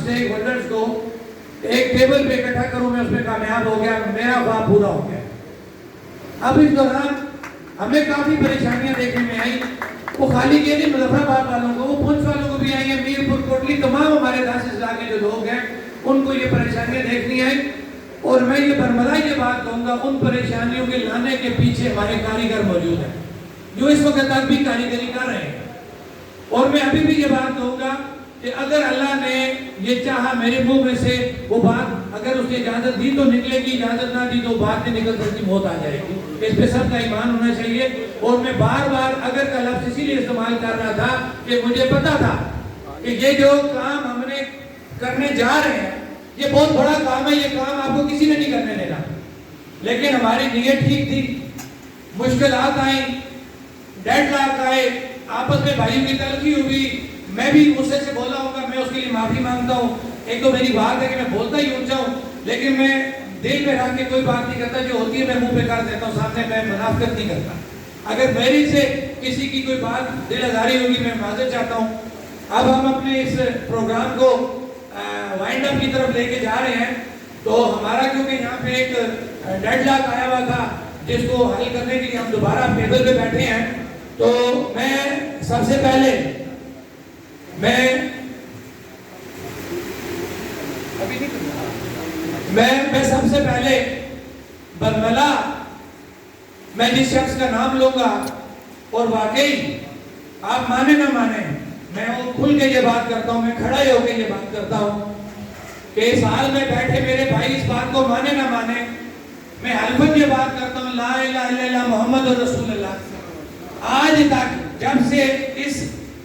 Stake holders کو ایک table پہ اکٹھا کروں، میں اس میں کامیاب ہو گیا، میرا خواب پورا ہو گیا۔ اب اس دوران ہمیں کافی پریشانیاں دیکھنے میں آئی، وہ خالی یہ نہیں مظفر آباد والوں کو، وہ پونچھ والوں کو بھی آئی ہیں، میر پور کوٹلی، تمام ہمارے 10 اضلاع کے جو لوگ ہیں ان کو یہ پریشانیاں دیکھنی آئی۔ اور میں یہ برملا یہ بات کہوں گا، ان پریشانیوں کے لانے کے پیچھے ہمارے کاریگر موجود ہیں جو اس وقت تک بھی کاریگری کر رہے ہیں۔ اور میں ابھی بھی یہ بات کہوں گا کہ اگر اللہ نے یہ چاہا میرے منہ میں سے وہ بات، اگر اس نے اجازت دی تو نکلے گی، اجازت نہ دی تو بات نہیں نکل سکتی، موت آ جائے گی۔ اس پہ سب کا ایمان ہونا چاہیے۔ اور میں بار بار اگر کا لفظ اسی لیے استعمال کر رہا تھا کہ مجھے پتا تھا کہ یہ جو کام ہم نے کرنے جا رہے ہیں یہ بہت بڑا کام ہے، یہ کام آپ کو کسی نے نہیں کرنے دینا، لیکن ہماری نیت ٹھیک تھی، مشکلات آئیں، ڈیڈ لاک آئے، آپس میں بھائیوں کی تلخی ہوئی، میں بھی غصے سے بولا ہوں گا، میں اس کے لیے معافی مانگتا ہوں۔ ایک تو میری بات ہے کہ میں بولتا ہی اونچا ہوں، لیکن میں دل میں رکھ کے کوئی بات نہیں کرتا، جو ہوتی ہے میں منہ پہ کر دیتا ہوں، سامنے میں منافقت نہیں کرتا۔ اگر میری سے کسی کی کوئی بات دل آزاری ہوگی میں معذرت چاہتا ہوں۔ اب ہم اپنے اس پروگرام کو وائنڈ اپ کی طرف لے کے جا رہے ہیں، تو ہمارا کیونکہ یہاں پہ ایک ڈیڈ لاک آیا ہوا تھا جس کو حل کرنے کے لیے ہم دوبارہ ٹیبل پہ بیٹھے ہیں، تو میں سب سے پہلے میں سب سے پہلے برملا میں جس شخص کا نام لوں گا، اور واقعی آپ مانے نہ مانے میں وہ کھل کے یہ بات کرتا ہوں، میں کھڑا ہی ہو کے یہ بات کرتا ہوں کہ اس حال میں بیٹھے میرے بھائی اس بات کو مانے نہ مانے، میں حلفاً یہ بات کرتا ہوں لا الہ الا اللہ محمد رسول اللہ۔ آج تک جب سے اس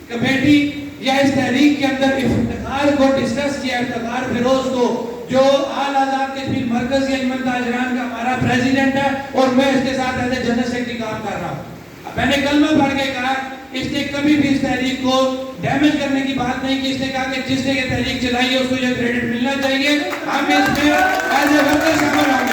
کمیٹی یا اس تحریک کے اندر افتخار کو ڈسکس کیا، افتخار فیروز کو جو آل آزاد کشمیر مرکزی انجمن تاجران کا ہمارا پریزیڈنٹ ہے، اور میں اس کے ساتھ ایسے جنرل سیکرٹری کام کر رہا ہوں، میں نے کلمہ پڑھ کے کہا اس نے کبھی بھی اس تحریک کو ڈیمیج کرنے کی بات نہیں کی۔ اس نے کہا کہ جس نے یہ تحریک چلائی ہے اس کو یہ کریڈٹ ملنا چاہیے، ہم اس میں ایز اے ورکر شامل ہوں گے۔